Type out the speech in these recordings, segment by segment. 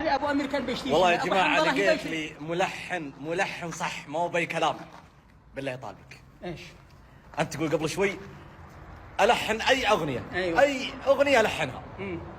هذا ابو امير كان بيشتكي. والله يا جماعه لقيت لي ملحن صح، ما هو باي كلام. بالله يطالبك. ايش؟ انت تقول قبل شوي الحن اي اغنيه. أيوة. اي اغنيه الحنها.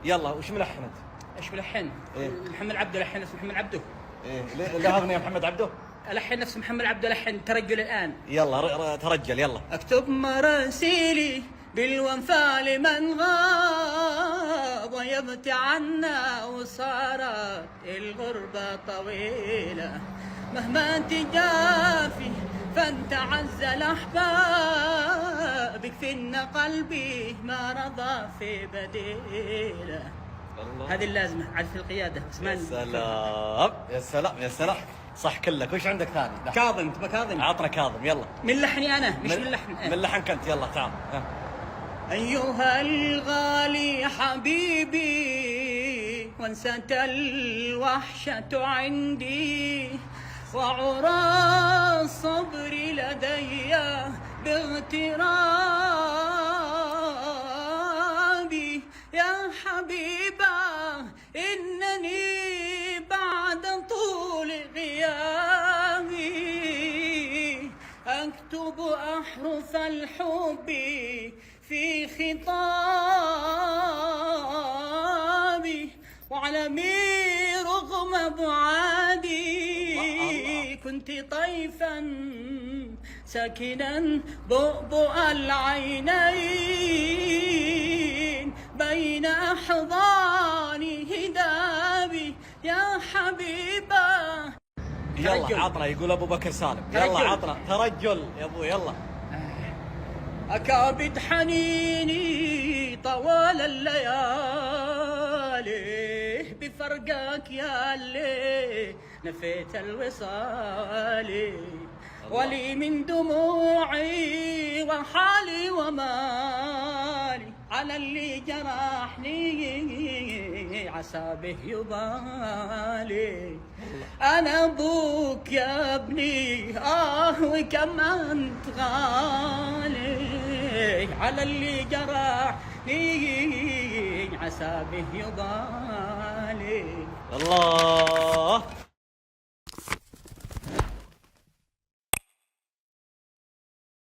يلا وش ملحن انت؟ ايش ملحن؟ إيه؟ محمد عبده لحن نفس محمد عبده. ايه له اغنيه محمد عبده؟ الحن نفس محمد عبده، لحن ترجل الان. يلا ترجل يلا. اكتب مراسيلي بالوفاء لمن غاب ويبت عنا، وصارت الغربة طويلة مهما تجافي فانت عز الاحباب، يكفين قلبي ما رضى في بديله. هذه اللازمة عاد في القيادة. يا سلام يا سلام يا سلام، صح كلك. وش عندك ثاني؟ كاظم، تبى كاظم؟ عطنا كاظم يلا. من لحني انا مش من لحن. من لحنك انت، يلا تعال. أيها الغالي حبيبي، وانست الوحشة عندي، وعرى الصبر لدي باغترابي. يا حبيبا إنني بعد طول غيابي أكتب أحرف الحب في خطابي، وعلمي رغم بعادي كنت طيفا ساكنا بؤبؤ العينين بين أحضان هدابي. يا حبيبا يلا عطنا. يقول ابو بكر سالم. يلا عطنا ترجل يا ابو. يلا. أكابد حنيني طوال الليالي، بفرقك يا اللي نفيت الوصال، ولي من دموعي وحالي ومالي على اللي جرحني عسى به يبالي. أنا أبوك يا ابني وكم أنت غالي على اللي جرحني عسى به يبالي. الله.